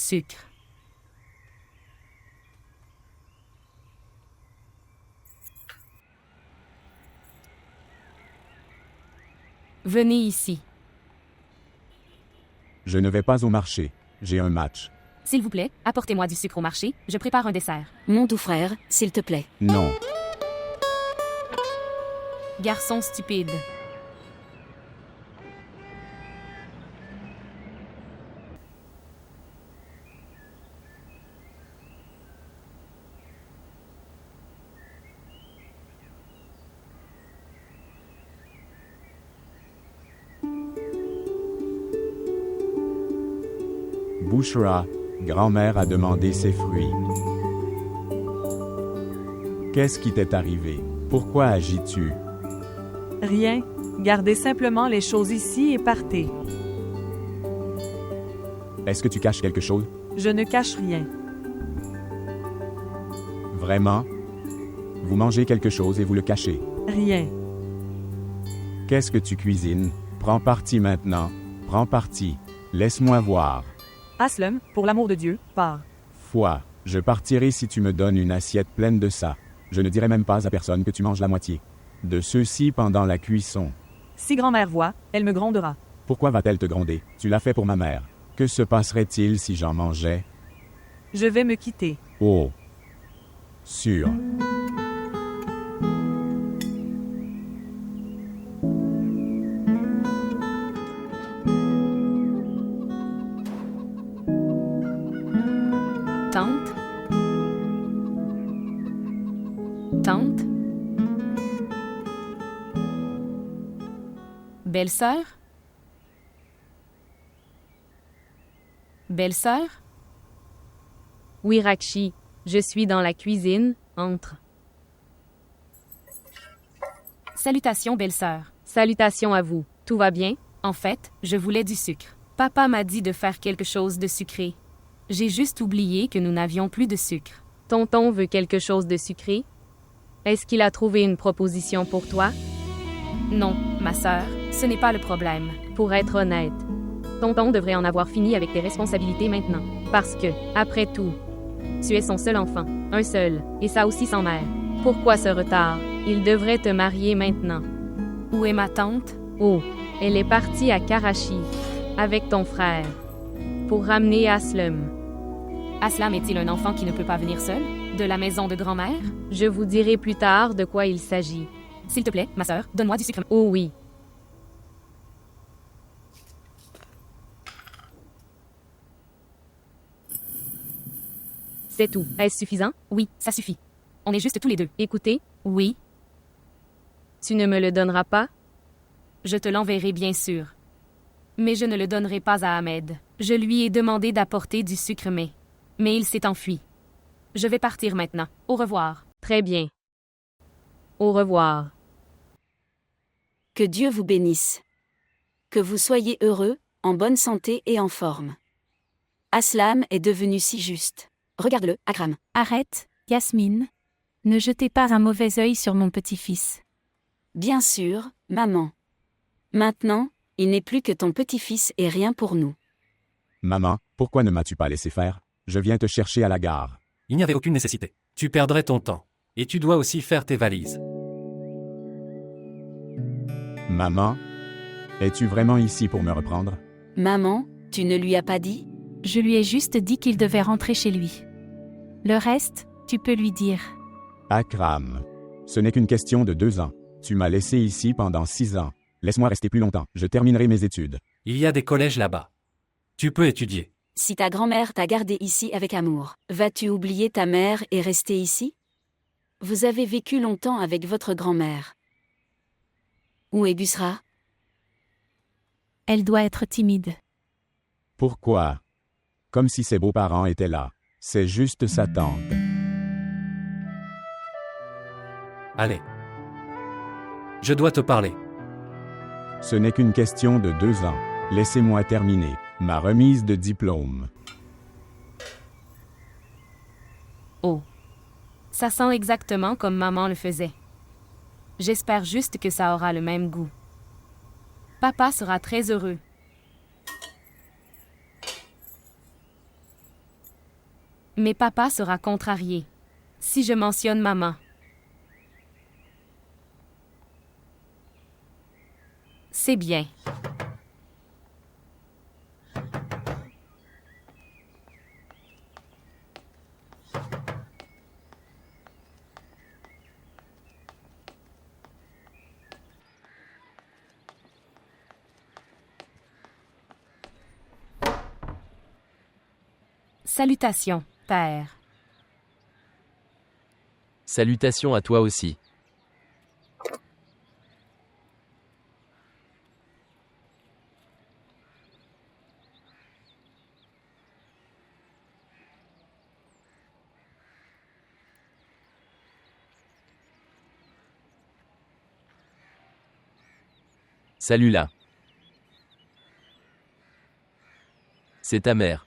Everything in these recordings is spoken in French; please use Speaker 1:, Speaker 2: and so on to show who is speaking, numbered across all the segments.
Speaker 1: sucre. Venez ici.
Speaker 2: Je ne vais pas au marché. J'ai un match.
Speaker 1: S'il vous plaît, apportez-moi du sucre au marché, je prépare un dessert.
Speaker 3: Mon doux frère, s'il te plaît.
Speaker 2: Non.
Speaker 1: Garçon stupide.
Speaker 2: Bouchra, grand-mère a demandé ses fruits. Qu'est-ce qui t'est arrivé? Pourquoi agis-tu?
Speaker 4: Rien. Gardez simplement les choses ici et partez.
Speaker 2: Est-ce que tu caches quelque chose?
Speaker 4: Je ne cache rien.
Speaker 2: Vraiment? Vous mangez quelque chose et vous le cachez.
Speaker 4: Rien.
Speaker 2: Qu'est-ce que tu cuisines? Prends parti maintenant. Prends parti. Laisse-moi voir.
Speaker 4: Aslam, pour l'amour de Dieu, pars.
Speaker 2: Foi, je partirai si tu me donnes une assiette pleine de ça. Je ne dirai même pas à personne que tu manges la moitié de ceux-ci pendant la cuisson.
Speaker 4: Si grand-mère voit, elle me grondera.
Speaker 2: Pourquoi va-t-elle te gronder? Tu l'as fait pour ma mère. Que se passerait-il si j'en mangeais?
Speaker 4: Je vais me quitter.
Speaker 2: Oh. Sûr.
Speaker 1: Tante? Tante? Belle-sœur? Belle-sœur?
Speaker 5: Oui, Rakshi, je suis dans la cuisine, entre.
Speaker 1: Salutations, belle-sœur.
Speaker 5: Salutations à vous, tout va bien?
Speaker 1: En fait, je voulais du sucre. Papa m'a dit de faire quelque chose de sucré. J'ai juste oublié que nous n'avions plus de sucre.
Speaker 5: Tonton veut quelque chose de sucré? Est-ce qu'il a trouvé une proposition pour toi?
Speaker 1: Non, ma sœur, ce n'est pas le problème.
Speaker 5: Pour être honnête, tonton devrait en avoir fini avec tes responsabilités maintenant. Parce que, après tout, tu es son seul enfant, un seul, et ça aussi sans mère. Pourquoi ce retard? Il devrait te marier maintenant.
Speaker 1: Où est ma tante?
Speaker 5: Oh, elle est partie à Karachi, avec ton frère, pour ramener Aslam.
Speaker 1: Aslam est-il un enfant qui ne peut pas venir seul? De la maison de grand-mère?
Speaker 5: Je vous dirai plus tard de quoi il s'agit.
Speaker 1: S'il te plaît, ma sœur, donne-moi du sucre.
Speaker 5: Oh oui. C'est tout. Est-ce suffisant?
Speaker 1: Oui, ça suffit. On est juste tous les deux.
Speaker 5: Écoutez,
Speaker 1: Oui,
Speaker 5: tu ne me le donneras pas?
Speaker 1: je te l'enverrai bien sûr. Mais je ne le donnerai pas à Ahmed. Je lui ai demandé d'apporter du sucre mais il s'est enfui. Je vais partir maintenant. Au revoir.
Speaker 5: Très bien. Au revoir.
Speaker 3: Que Dieu vous bénisse. Que vous soyez heureux, en bonne santé et en forme. Aslam est devenu si juste. Regarde-le, Akram.
Speaker 6: Arrête, Yasmine. Ne jetez pas un mauvais œil sur mon petit-fils.
Speaker 3: Bien sûr, maman. Maintenant, il n'est plus que ton petit-fils et rien pour nous.
Speaker 2: Maman, pourquoi ne m'as-tu pas laissé faire? Je viens te chercher à la gare.
Speaker 7: Il n'y avait aucune nécessité. Tu perdrais ton temps. Et tu dois aussi faire tes valises.
Speaker 2: Maman, es-tu vraiment ici pour me reprendre?
Speaker 3: Maman, tu ne lui as pas dit?
Speaker 6: Je lui ai juste dit qu'il devait rentrer chez lui. Le reste, tu peux lui dire.
Speaker 2: Akram, ce n'est qu'une question de 2 ans. Tu m'as laissé ici pendant 6 ans. Laisse-moi rester plus longtemps. Je terminerai mes études.
Speaker 7: Il y a des collèges là-bas. Tu peux étudier.
Speaker 3: Si ta grand-mère t'a gardé ici avec amour, vas-tu oublier ta mère et rester ici? Vous avez vécu longtemps avec votre grand-mère. Où est Busra?
Speaker 6: Elle doit être timide.
Speaker 2: Pourquoi? Comme si ses beaux-parents étaient là. C'est juste sa tante.
Speaker 7: Allez. Je dois te parler.
Speaker 2: Ce n'est qu'une question de 2 ans. Laissez-moi terminer ma remise de diplôme.
Speaker 1: Oh. Ça sent exactement comme maman le faisait. J'espère juste que ça aura le même goût. Papa sera très heureux. Mais papa sera contrarié si je mentionne maman. C'est bien. Salutations, père.
Speaker 8: Salutations à toi aussi. Salut là. C'est ta mère.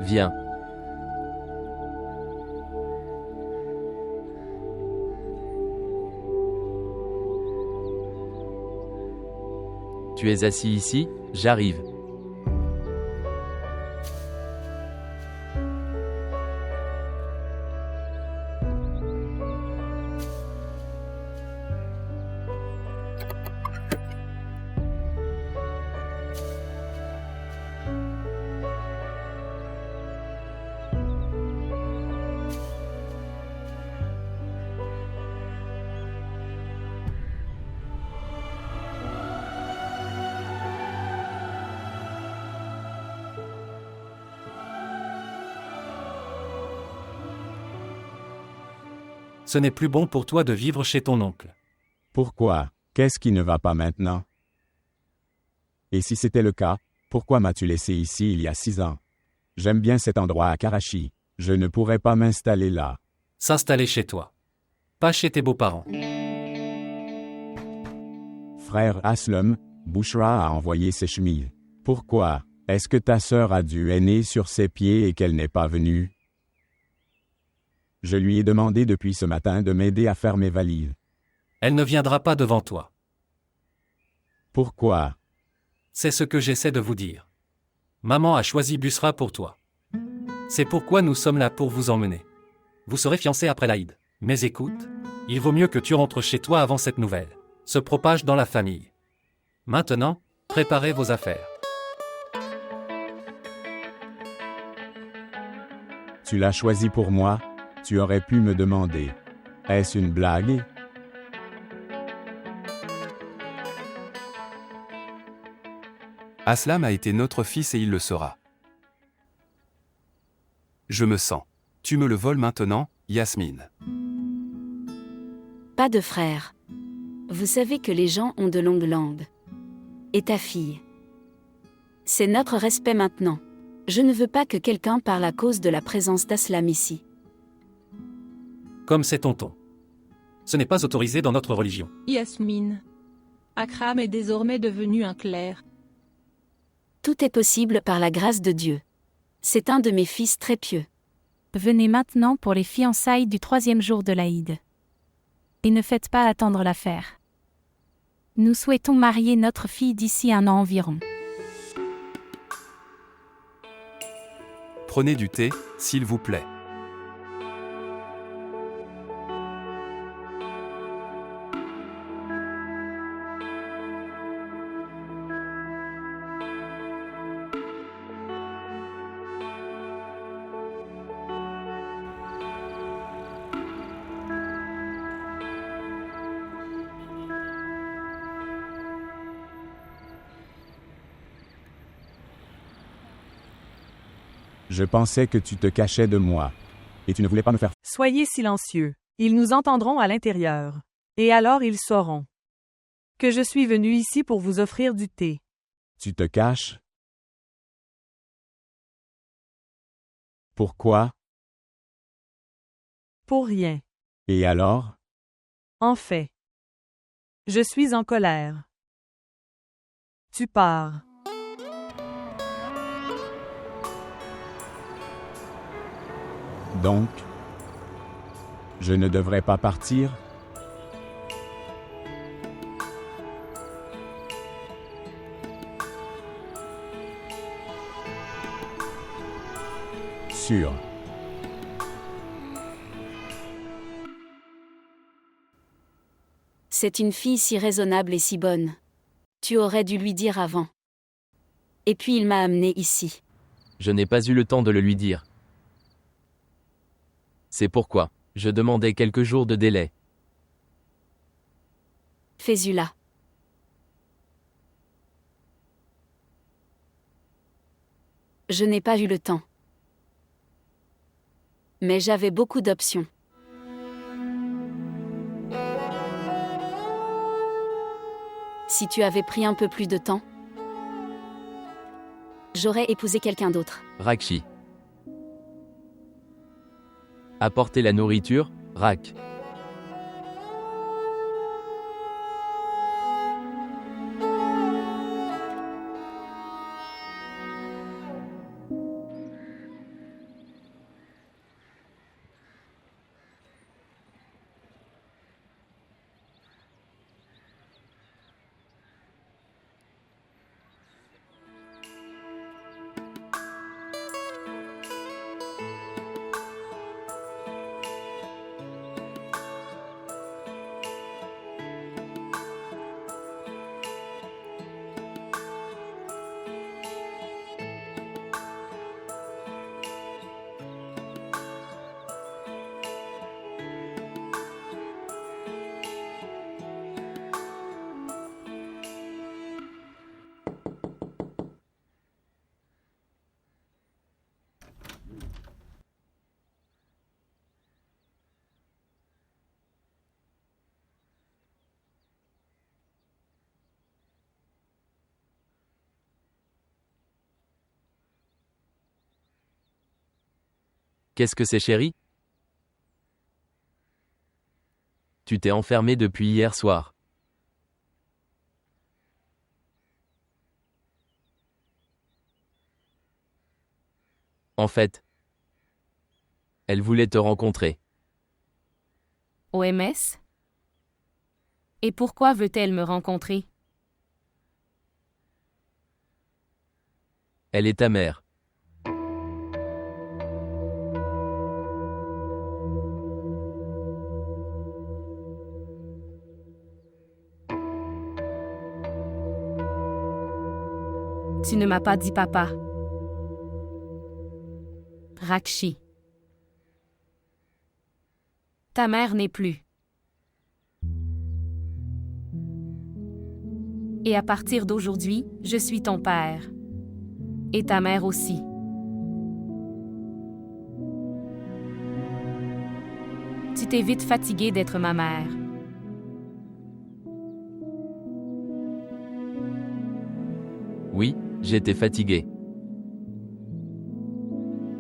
Speaker 8: Viens. Tu es assis ici, j'arrive.
Speaker 7: Ce n'est plus bon pour toi de vivre chez ton oncle.
Speaker 2: Pourquoi? Qu'est-ce qui ne va pas maintenant? Et si c'était le cas, pourquoi m'as-tu laissé ici il y a 6 ans? J'aime bien cet endroit à Karachi. Je ne pourrais pas m'installer là.
Speaker 7: S'installer chez toi. Pas chez tes beaux-parents.
Speaker 2: Frère Aslam, Bouchra a envoyé ses chemises. Pourquoi? Est-ce que ta sœur a dû aîner sur ses pieds et qu'elle n'est pas venue? Je lui ai demandé depuis ce matin de m'aider à faire mes valises.
Speaker 7: Elle ne viendra pas devant toi.
Speaker 2: Pourquoi?
Speaker 7: C'est ce que j'essaie de vous dire. Maman a choisi Busra pour toi. C'est pourquoi nous sommes là pour vous emmener. Vous serez fiancés après l'Aïd. Mais écoute, il vaut mieux que tu rentres chez toi avant cette nouvelle se propage dans la famille. Maintenant, préparez vos affaires.
Speaker 2: Tu l'as choisi pour moi? Tu aurais pu me demander. Est-ce une blague?
Speaker 9: Aslam a été notre fils et il le sera. Je me sens. Tu me le voles maintenant, Yasmine.
Speaker 3: Pas de frère. Vous savez que les gens ont de longues langues. Et ta fille. C'est notre respect maintenant. Je ne veux pas que quelqu'un parle à cause de la présence d'Aslam ici.
Speaker 7: Comme c'est tonton. Ce n'est pas autorisé dans notre religion.
Speaker 10: Yasmine. Akram est désormais devenu un clerc.
Speaker 3: Tout est possible par la grâce de Dieu. C'est un de mes fils très pieux.
Speaker 6: Venez maintenant pour les fiançailles du 3e jour de l'Aïd. Et ne faites pas attendre l'affaire. Nous souhaitons marier notre fille d'ici 1 an environ.
Speaker 9: Prenez du thé, s'il vous plaît.
Speaker 2: Je pensais que tu te cachais de moi. Et tu ne voulais pas me faire...
Speaker 4: Soyez silencieux. Ils nous entendront à l'intérieur. Et alors ils sauront que je suis venu ici pour vous offrir du thé.
Speaker 2: Tu te caches? Pourquoi?
Speaker 4: Pour rien.
Speaker 2: Et alors?
Speaker 4: En fait. Je suis en colère. Tu pars. «
Speaker 2: Donc, je ne devrais pas partir? Sûr.
Speaker 3: C'est une fille si raisonnable et si bonne. Tu aurais dû lui dire avant. Et puis il m'a amené ici.
Speaker 8: Je n'ai pas eu le temps de le lui dire. C'est pourquoi je demandais quelques jours de délai.
Speaker 3: Fais-la. Je n'ai pas eu le temps. Mais j'avais beaucoup d'options. Si tu avais pris un peu plus de temps, j'aurais épousé quelqu'un d'autre.
Speaker 8: Rakshi. Apporter la nourriture, Rak. Qu'est-ce que c'est, chérie? Tu t'es enfermé depuis hier soir. En fait, elle voulait te rencontrer.
Speaker 1: OMS? Et pourquoi veut-elle me rencontrer?
Speaker 8: Elle est ta mère.
Speaker 1: Tu ne m'as pas dit papa. Rakshi. Ta mère n'est plus. Et à partir d'aujourd'hui, je suis ton père. Et ta mère aussi. Tu t'es vite fatigué d'être ma mère.
Speaker 8: Oui, j'étais fatigué.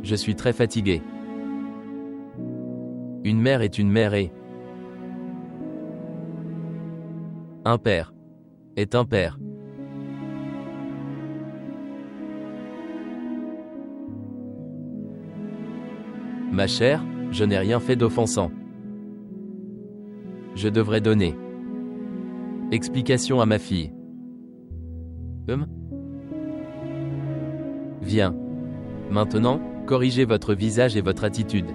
Speaker 8: Je suis très fatigué. Une mère est une mère et... un père est un père. Ma chère, je n'ai rien fait d'offensant. Je devrais donner explication à ma fille. Viens. Maintenant, corrigez votre visage et votre attitude.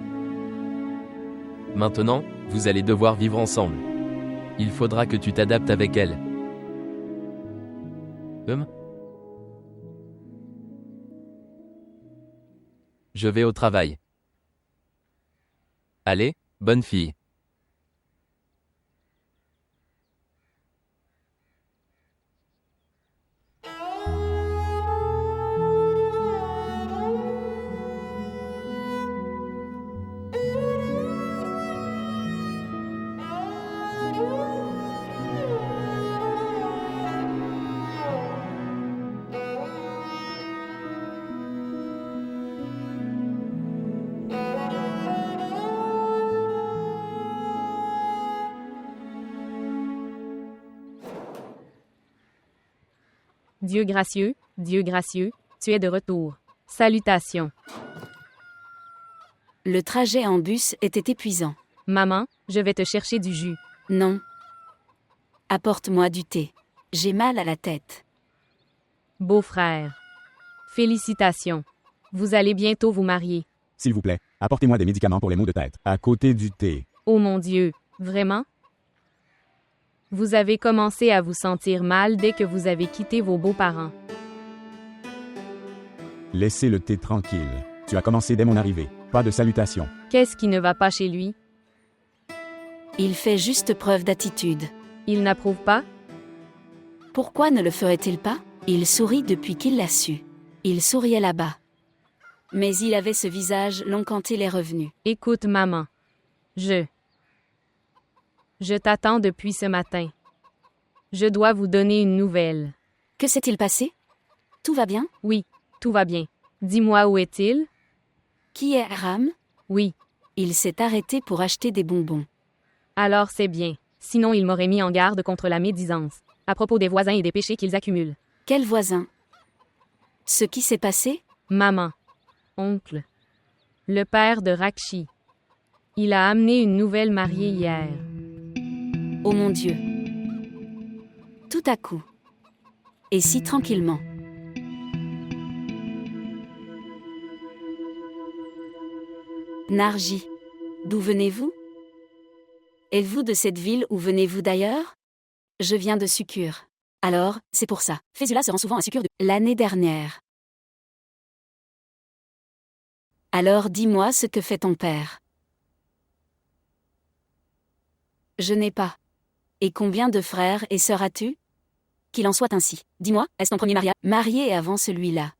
Speaker 8: Maintenant, vous allez devoir vivre ensemble. Il faudra que tu t'adaptes avec elle. Je vais au travail. Allez, bonne fille.
Speaker 5: Dieu gracieux, tu es de retour. Salutations.
Speaker 3: Le trajet en bus était épuisant.
Speaker 5: Maman, je vais te chercher du jus.
Speaker 3: Non. Apporte-moi du thé. J'ai mal à la tête.
Speaker 5: Beau-frère. Félicitations. Vous allez bientôt vous marier.
Speaker 2: S'il vous plaît, apportez-moi des médicaments pour les maux de tête, à côté du thé.
Speaker 5: Oh mon Dieu, vraiment? Vous avez commencé à vous sentir mal dès que vous avez quitté vos beaux-parents.
Speaker 2: Laissez le thé tranquille. Tu as commencé dès mon arrivée. Pas de salutations.
Speaker 5: Qu'est-ce qui ne va pas chez lui?
Speaker 3: Il fait juste preuve d'attitude.
Speaker 5: Il n'approuve pas?
Speaker 3: Pourquoi ne le ferait-il pas? Il sourit depuis qu'il l'a su. Il souriait là-bas. Mais il avait ce visage long quand il est revenu.
Speaker 5: Écoute, maman. Je t'attends depuis ce matin. Je dois vous donner une nouvelle.
Speaker 3: Que s'est-il passé? Tout va bien?
Speaker 5: Oui, tout va bien. Dis-moi où est-il?
Speaker 3: Qui est Aram?
Speaker 5: Oui.
Speaker 3: Il s'est arrêté pour acheter des bonbons.
Speaker 5: Alors c'est bien. Sinon il m'aurait mis en garde contre la médisance, à propos des voisins et des péchés qu'ils accumulent.
Speaker 3: Quel voisin? Ce qui s'est passé?
Speaker 5: Maman. Oncle. Le père de Rakshi. Il a amené une nouvelle mariée hier.
Speaker 3: Oh mon Dieu. Tout à coup. Et si tranquillement. Narji. D'où venez-vous? Êtes-vous de cette ville ou venez-vous d'ailleurs? Je viens de Sukur. Alors, c'est pour ça. Fésula se rend souvent à Sukur l'année dernière. Alors dis-moi ce que fait ton père. Je n'ai pas. Et combien de frères et sœurs as-tu? Qu'il en soit ainsi. Dis-moi, est-ce ton premier mariage? Marié avant celui-là.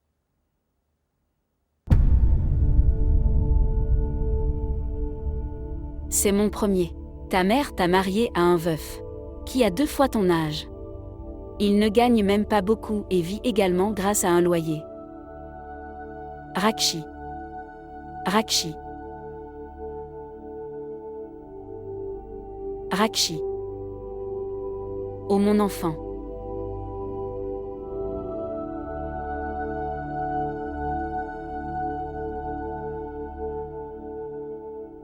Speaker 3: C'est mon premier. Ta mère t'a marié à un veuf. Qui a 2 fois ton âge. Il ne gagne même pas beaucoup et vit également grâce à un loyer. Rakshi. Rakshi. Rakshi. Oh mon enfant.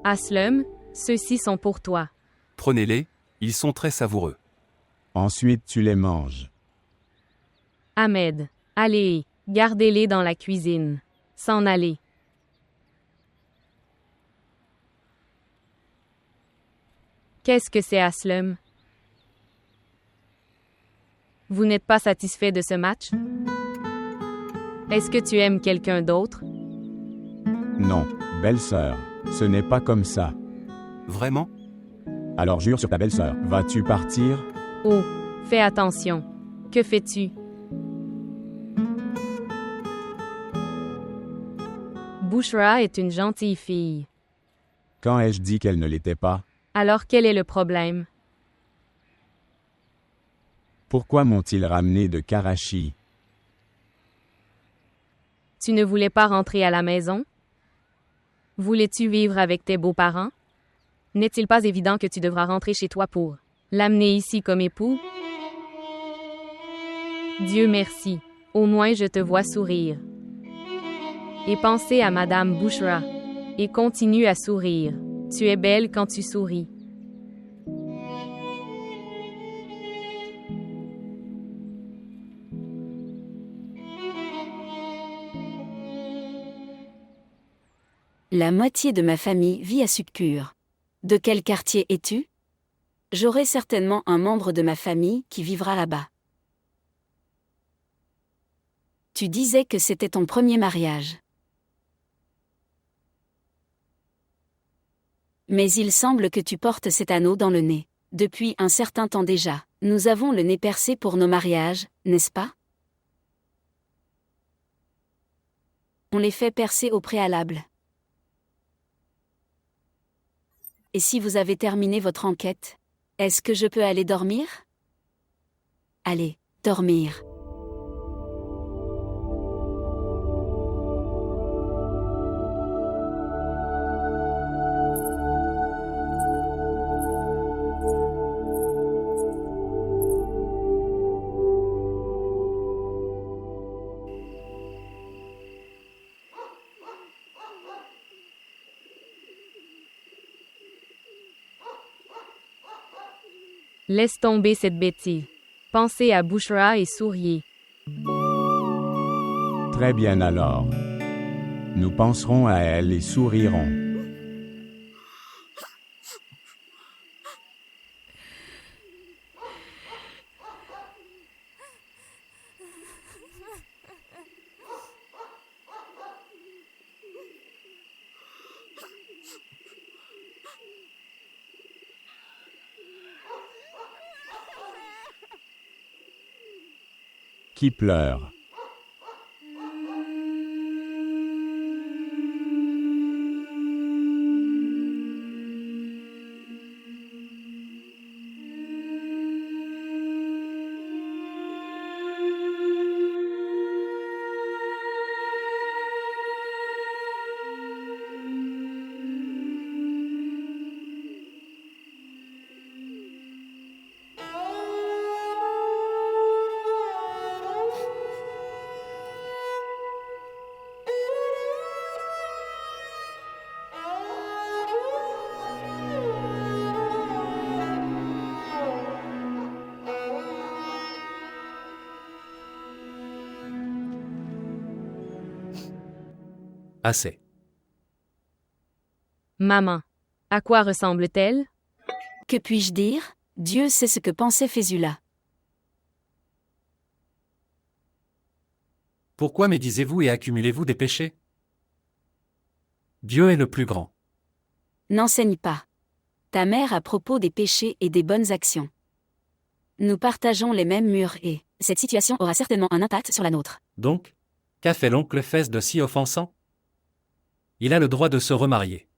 Speaker 5: Aslum, ceux-ci sont pour toi.
Speaker 9: Prenez-les, ils sont très savoureux.
Speaker 2: Ensuite tu les manges.
Speaker 5: Ahmed, allez, gardez-les dans la cuisine. S'en aller. Qu'est-ce que c'est Aslum? Vous n'êtes pas satisfait de ce match? Est-ce que tu aimes quelqu'un d'autre?
Speaker 2: Non, belle-sœur, ce n'est pas comme ça.
Speaker 9: Vraiment?
Speaker 2: Alors jure sur ta belle-sœur, vas-tu partir?
Speaker 5: Oh, fais attention. Que fais-tu? Bushra est une gentille fille.
Speaker 2: Quand ai-je dit qu'elle ne l'était pas?
Speaker 5: Alors quel est le problème?
Speaker 2: Pourquoi m'ont-ils ramené de Karachi?
Speaker 5: Tu ne voulais pas rentrer à la maison? Voulais-tu vivre avec tes beaux-parents? N'est-il pas évident que tu devras rentrer chez toi pour l'amener ici comme époux? Dieu merci, au moins je te vois sourire. Et pensez à Madame Bushra. Et continue à sourire. Tu es belle quand tu souris.
Speaker 3: La moitié de ma famille vit à Sukur. De quel quartier es-tu? J'aurai certainement un membre de ma famille qui vivra là-bas. Tu disais que c'était ton premier mariage. Mais il semble que tu portes cet anneau dans le nez. Depuis un certain temps déjà, nous avons le nez percé pour nos mariages, n'est-ce pas? On les fait percer au préalable. Et si vous avez terminé votre enquête, est-ce que je peux aller dormir? Allez, dormir.
Speaker 5: Laisse tomber cette bêtise. Pensez à Bushra et souriez.
Speaker 2: Très bien alors. Nous penserons à elle et sourirons. Qui pleure?
Speaker 7: Assez.
Speaker 5: Maman. À quoi ressemble-t-elle?
Speaker 3: Que puis-je dire? Dieu sait ce que pensait Fésula.
Speaker 7: Pourquoi médisez-vous et accumulez-vous des péchés? Dieu est le plus grand.
Speaker 3: N'enseigne pas ta mère à propos des péchés et des bonnes actions. Nous partageons les mêmes murs et cette situation aura certainement un impact sur la nôtre.
Speaker 7: Donc, qu'a fait l'oncle Fès de si offensant? Il a le droit de se remarier.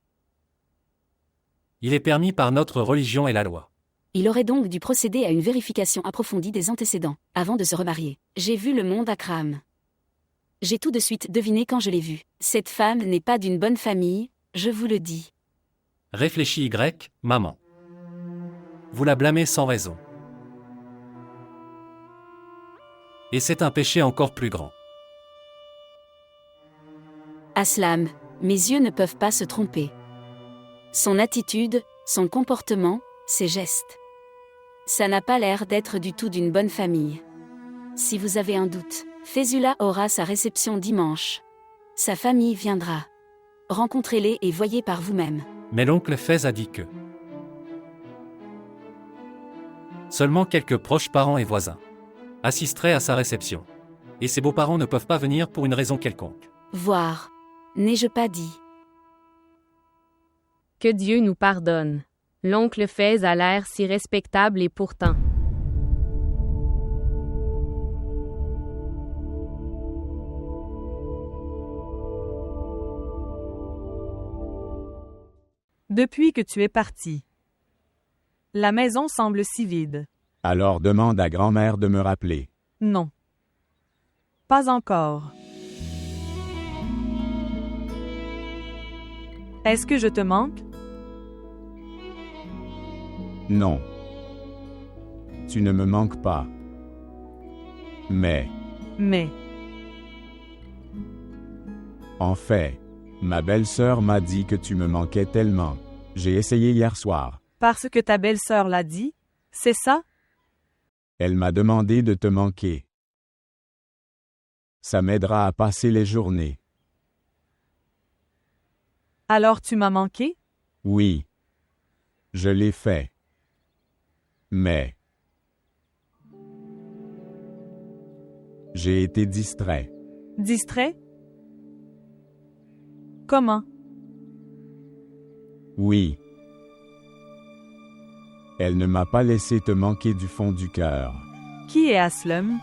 Speaker 7: Il est permis par notre religion et la loi.
Speaker 3: Il aurait donc dû procéder à une vérification approfondie des antécédents, avant de se remarier. J'ai vu le monde Akram. J'ai tout de suite deviné quand je l'ai vu. Cette femme n'est pas d'une bonne famille, je vous le dis.
Speaker 7: Réfléchis Y, maman. Vous la blâmez sans raison. Et c'est un péché encore plus grand.
Speaker 3: Aslam, mes yeux ne peuvent pas se tromper. Son attitude, son comportement, ses gestes. Ça n'a pas l'air d'être du tout d'une bonne famille. Si vous avez un doute, Fésula aura sa réception dimanche. Sa famille viendra. Rencontrez-les et voyez par vous-même.
Speaker 7: Mais l'oncle Fès a dit que seulement quelques proches parents et voisins assisteraient à sa réception. Et ses beaux-parents ne peuvent pas venir pour une raison quelconque.
Speaker 3: Voir. N'ai-je pas dit?
Speaker 5: Que Dieu nous pardonne. L'oncle Fès a l'air si respectable et pourtant.
Speaker 4: Depuis que tu es parti, la maison semble si vide.
Speaker 2: Alors demande à grand-mère de me rappeler.
Speaker 4: Non. Pas encore. Est-ce que je te manque?
Speaker 2: Non. Tu ne me manques pas. Mais, en fait, ma belle-sœur m'a dit que tu me manquais tellement. J'ai essayé hier soir.
Speaker 4: Parce que ta belle-sœur l'a dit, c'est ça?
Speaker 2: Elle m'a demandé de te manquer. Ça m'aidera à passer les journées.
Speaker 4: Alors tu m'as manqué?
Speaker 2: Oui. Je l'ai fait. Mais j'ai été distrait.
Speaker 4: Distrait? Comment?
Speaker 2: Oui. Elle ne m'a pas laissé te manquer du fond du cœur.
Speaker 4: Qui est Aslam?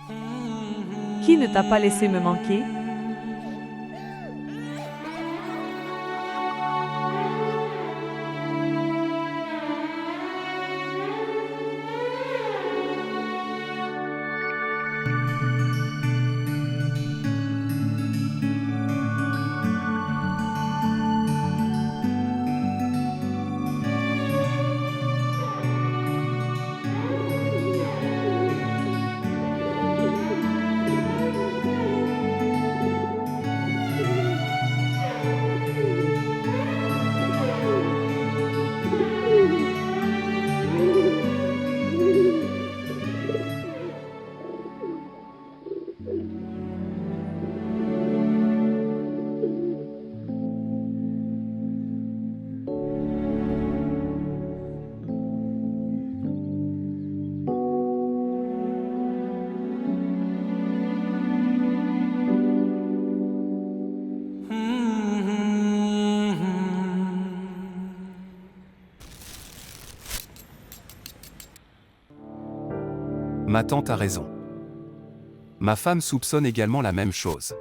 Speaker 4: Qui ne t'a pas laissé me manquer?
Speaker 9: Ma tante a raison. Ma femme soupçonne également la même chose.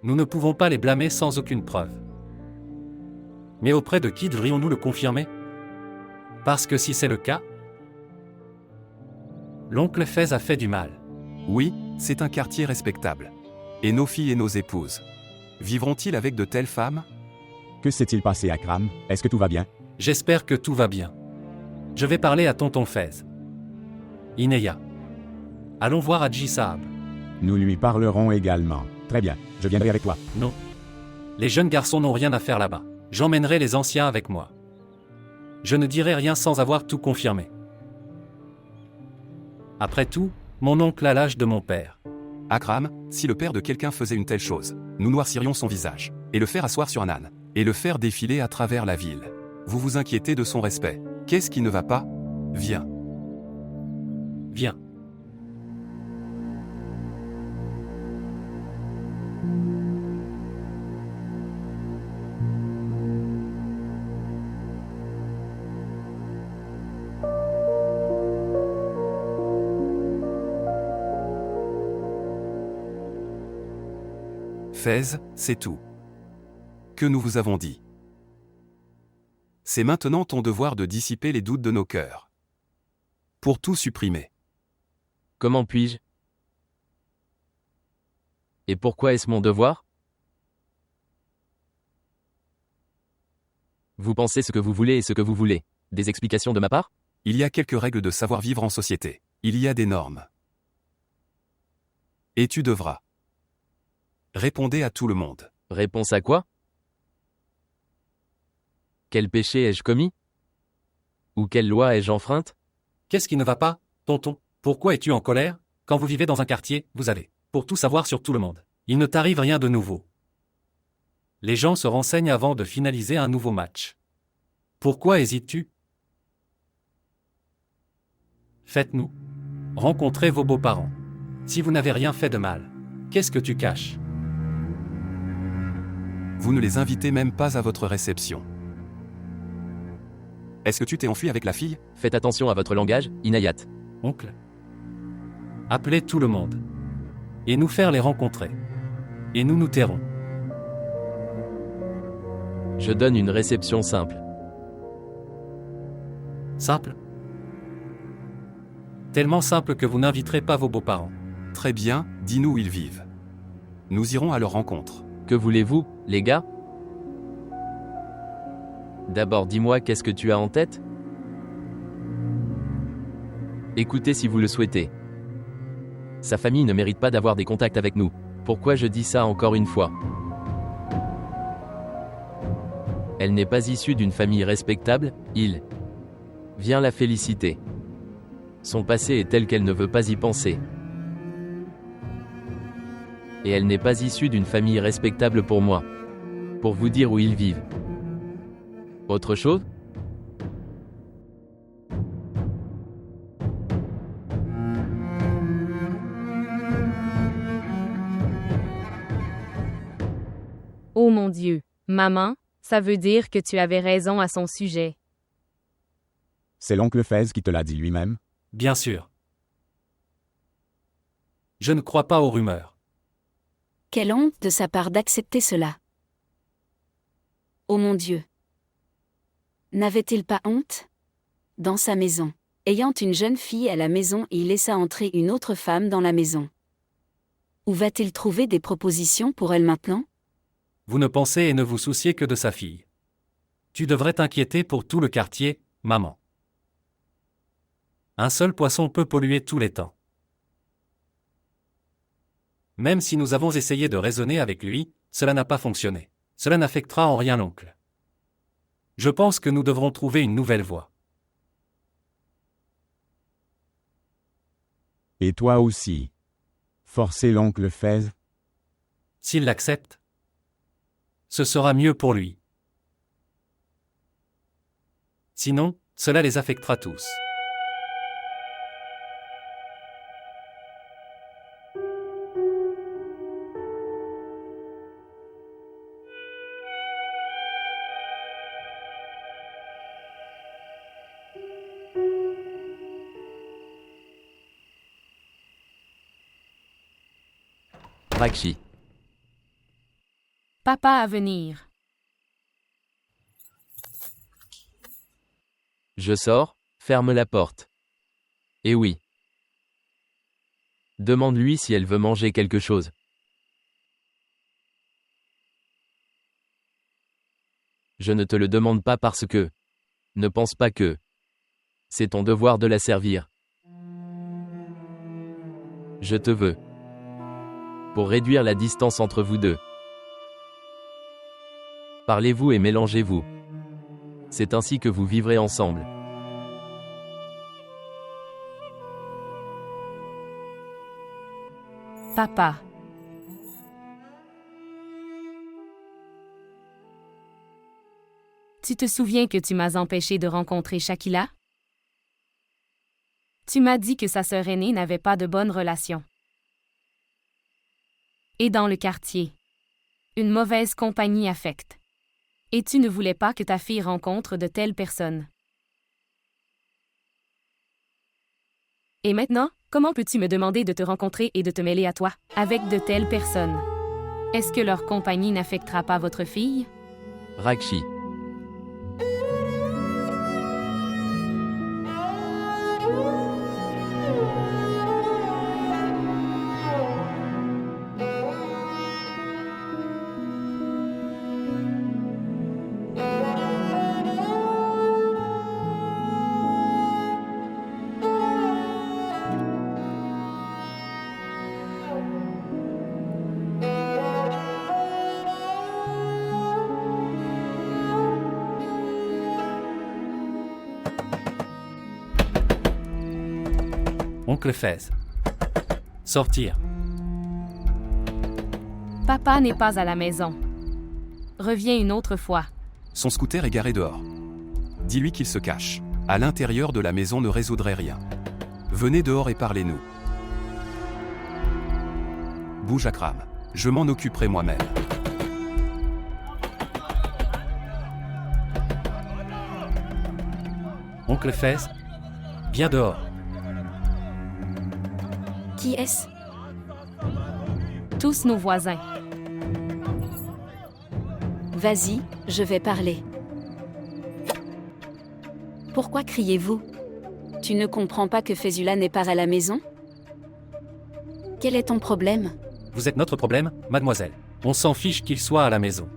Speaker 7: Nous ne pouvons pas les blâmer sans aucune preuve. Mais auprès de qui devrions-nous le confirmer? Parce que si c'est le cas, l'oncle Fez a fait du mal.
Speaker 9: Oui, c'est un quartier respectable. Et nos filles et nos épouses. Vivront-ils avec de telles femmes?
Speaker 2: Que s'est-il passé, Akram? Est-ce que tout va bien?
Speaker 7: J'espère que tout va bien. Je vais parler à tonton Fez. Ineya. Allons voir Hadji Saab.
Speaker 2: Nous lui parlerons également. Très bien, je viendrai avec toi.
Speaker 7: Non. Les jeunes garçons n'ont rien à faire là-bas. J'emmènerai les anciens avec moi. Je ne dirai rien sans avoir tout confirmé. Après tout, mon oncle a l'âge de mon père.
Speaker 9: Akram, si le père de quelqu'un faisait une telle chose, nous noircirions son visage, et le faire asseoir sur un âne, et le faire défiler à travers la ville. Vous vous inquiétez de son respect. Qu'est-ce qui ne va pas? Viens.
Speaker 7: Viens.
Speaker 9: Fez, c'est tout. Que nous vous avons dit. C'est maintenant ton devoir de dissiper les doutes de nos cœurs. Pour tout supprimer.
Speaker 8: Comment puis-je? Et pourquoi est-ce mon devoir? Vous pensez ce que vous voulez et ce que vous voulez. Des explications de ma part?
Speaker 9: Il y a quelques règles de savoir-vivre en société. Il y a des normes. Et tu devras. Répondez à tout le monde.
Speaker 8: Réponse à quoi? Quel péché ai-je commis? Ou quelle loi ai-je enfreinte?
Speaker 7: Qu'est-ce qui ne va pas, tonton? Pourquoi es-tu en colère? Quand vous vivez dans un quartier, vous allez pour tout savoir sur tout le monde. Il ne t'arrive rien de nouveau. Les gens se renseignent avant de finaliser un nouveau match. Pourquoi hésites-tu? Faites-nous rencontrer vos beaux-parents. Si vous n'avez rien fait de mal, qu'est-ce que tu caches?
Speaker 9: Vous ne les invitez même pas à votre réception. Est-ce que tu t'es enfui avec la fille?
Speaker 8: Faites attention à votre langage, Inayat.
Speaker 7: Oncle. Appelez tout le monde. Et nous faire les rencontrer. Et nous nous tairons.
Speaker 8: Je donne une réception simple.
Speaker 7: Simple? Tellement simple que vous n'inviterez pas vos beaux-parents.
Speaker 9: Très bien, dis-nous où ils vivent. Nous irons à leur rencontre.
Speaker 8: Que voulez-vous, les gars? D'abord dis-moi qu'est-ce que tu as en tête? Écoutez si vous le souhaitez. Sa famille ne mérite pas d'avoir des contacts avec nous. Pourquoi je dis ça encore une fois? Elle n'est pas issue d'une famille respectable, il vient la féliciter. Son passé est tel qu'elle ne veut pas y penser. Et elle n'est pas issue d'une famille respectable pour moi. Pour vous dire où ils vivent. Autre chose?
Speaker 5: Oh mon Dieu, maman, ça veut dire que tu avais raison à son sujet.
Speaker 2: C'est l'oncle Fez qui te l'a dit lui-même?
Speaker 7: Bien sûr. Je ne crois pas aux rumeurs.
Speaker 3: Quelle honte de sa part d'accepter cela. Oh mon Dieu. N'avait-il pas honte? Dans sa maison. Ayant une jeune fille à la maison, il laissa entrer une autre femme dans la maison. Où va-t-il trouver des propositions pour elle maintenant?
Speaker 7: Vous ne pensez et ne vous souciez que de sa fille. Tu devrais t'inquiéter pour tout le quartier, maman. Un seul poisson peut polluer tous les temps. Même si nous avons essayé de raisonner avec lui, cela n'a pas fonctionné. Cela n'affectera en rien l'oncle. Je pense que nous devrons trouver une nouvelle voie.
Speaker 2: Et toi aussi. Forcer l'oncle Fez?
Speaker 7: S'il l'accepte, ce sera mieux pour lui. Sinon, cela les affectera tous.
Speaker 8: Rakshi.
Speaker 1: Papa à venir.
Speaker 8: Je sors, ferme la porte. Et oui. Demande-lui si elle veut manger quelque chose. Je ne te le demande pas parce que... Ne pense pas que... C'est ton devoir de la servir. Je te veux. Pour réduire la distance entre vous deux. Parlez-vous et mélangez-vous. C'est ainsi que vous vivrez ensemble.
Speaker 1: Papa. Tu te souviens que tu m'as empêché de rencontrer Shakila? Tu m'as dit que sa sœur aînée n'avait pas de bonne relation. Et dans le quartier, une mauvaise compagnie affecte. Et tu ne voulais pas que ta fille rencontre de telles personnes. Et maintenant, comment peux-tu me demander de te rencontrer et de te mêler à toi, avec de telles personnes? Est-ce que leur compagnie n'affectera pas votre fille?
Speaker 8: Rakshi.
Speaker 7: Oncle Fez. Sortir.
Speaker 1: Papa n'est pas à la maison. Reviens une autre fois.
Speaker 9: Son scooter est garé dehors. Dis-lui qu'il se cache. À l'intérieur de la maison ne résoudrait rien. Venez dehors et parlez-nous. Bouge Akram. Je m'en occuperai moi-même.
Speaker 7: Oncle Fez. Viens dehors.
Speaker 3: Qui est-ce?
Speaker 1: Tous nos voisins.
Speaker 3: Vas-y, je vais parler. Pourquoi criez-vous? Tu ne comprends pas que Fezula n'est pas à la maison? Quel est ton problème?
Speaker 7: Vous êtes notre problème, mademoiselle. On s'en fiche qu'il soit à la maison.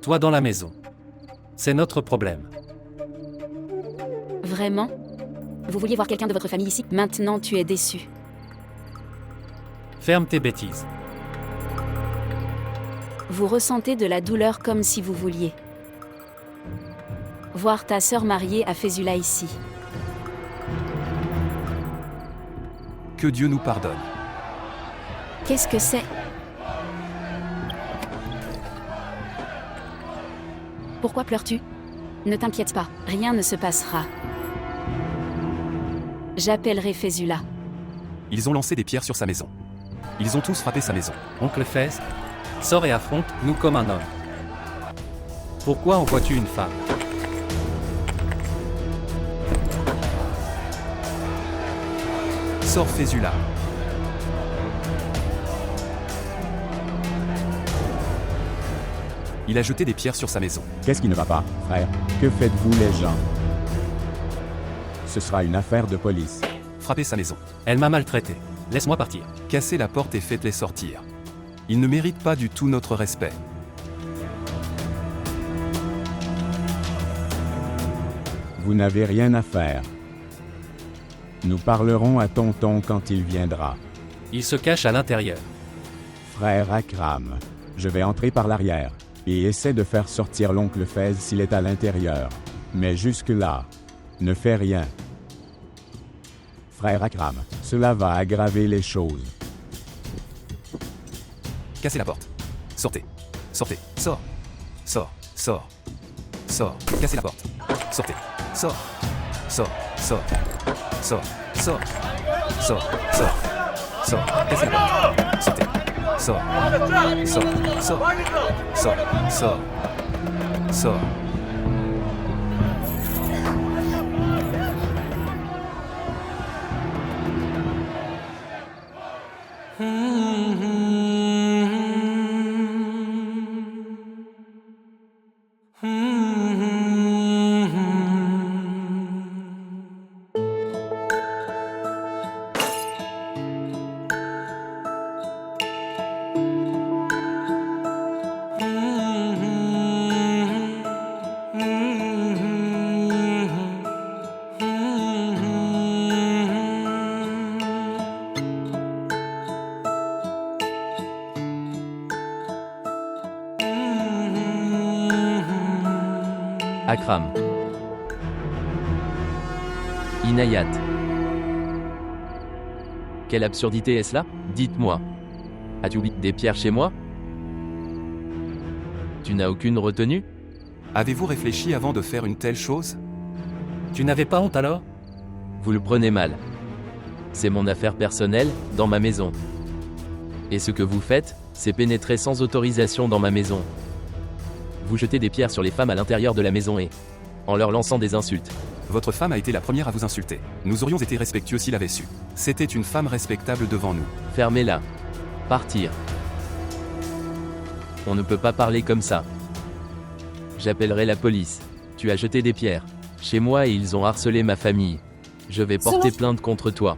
Speaker 7: Toi dans la maison. C'est notre problème.
Speaker 3: Vraiment? Vous vouliez voir quelqu'un de votre famille ici? Maintenant tu es déçu.
Speaker 7: Ferme tes bêtises.
Speaker 3: Vous ressentez de la douleur comme si vous vouliez voir ta sœur mariée à Fezula ici.
Speaker 9: Que Dieu nous pardonne.
Speaker 3: Qu'est-ce que c'est? Pourquoi pleures-tu? Ne t'inquiète pas, rien ne se passera. J'appellerai Fezula.
Speaker 9: Ils ont lancé des pierres sur sa maison. Ils ont tous frappé sa maison.
Speaker 7: Oncle Fez. Sors et affronte-nous comme un homme. Pourquoi envoies-tu une femme?
Speaker 9: Sors Fezula. Il a jeté des pierres sur sa maison.
Speaker 2: Qu'est-ce qui ne va pas, frère? Que faites-vous les gens? Ce sera une affaire de police.
Speaker 9: Frappez sa maison.
Speaker 7: Elle m'a maltraité. Laisse-moi partir.
Speaker 9: Cassez la porte et faites-les sortir. Ils ne méritent pas du tout notre respect.
Speaker 2: Vous n'avez rien à faire. Nous parlerons à tonton quand il viendra.
Speaker 7: Il se cache à l'intérieur.
Speaker 2: Frère Akram, je vais entrer par l'arrière et essaie de faire sortir l'oncle Fez s'il est à l'intérieur. Mais jusque-là, ne fais rien. Frère Akram, cela va aggraver les choses.
Speaker 9: Cassez la porte. Sortez. Sortez. Sors. Sors. Sors. Sors. Cassez la porte. Sortez. Sors. Sors. Sors. Sors. Sors. Sors. Sors. Sors. Cassez la porte. Sortez. Sors. Sors. Sors. Sors. Sors. Sors.
Speaker 8: Akram. Inayat. Quelle absurdité est-ce là? Dites-moi. As-tu oublié des pierres chez moi? Tu n'as aucune retenue?
Speaker 9: Avez-vous réfléchi avant de faire une telle chose?
Speaker 7: Tu n'avais pas honte alors?
Speaker 8: Vous le prenez mal. C'est mon affaire personnelle, dans ma maison. Et ce que vous faites, c'est pénétrer sans autorisation dans ma maison. Vous jetez des pierres sur les femmes à l'intérieur de la maison et en leur lançant des insultes.
Speaker 9: Votre femme a été la première à vous insulter. Nous aurions été respectueux s'il avait su. C'était une femme respectable devant nous.
Speaker 8: Fermez-la. Partir. On ne peut pas parler comme ça. J'appellerai la police. Tu as jeté des pierres chez moi et ils ont harcelé ma famille. Je vais porter plainte contre toi.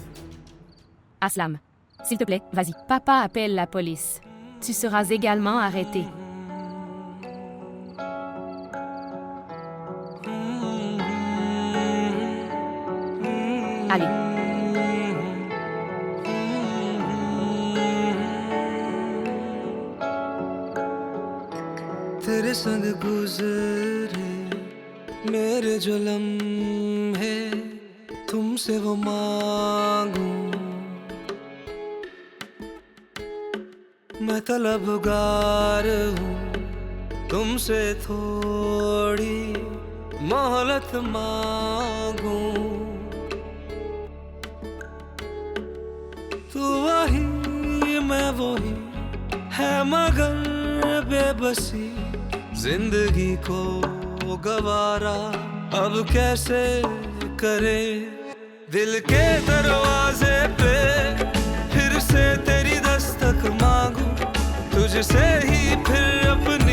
Speaker 1: Aslam. S'il te plaît, vas-y. Papa appelle la police. Tu seras également arrêté. Allez.
Speaker 11: तेरे संग गुजरे मेरे जो लम्हे तुमसे वो मांगूं मैं तलबगार हूँ तुमसे थोड़ी मोहलत मांगूं तू वही मैं वही है मगर बेबसी जिंदगी को गवारा अब कैसे करे दिल के दरवाजे पे फिर से तेरी दस्तक मांगू तुझसे ही फिर अपनी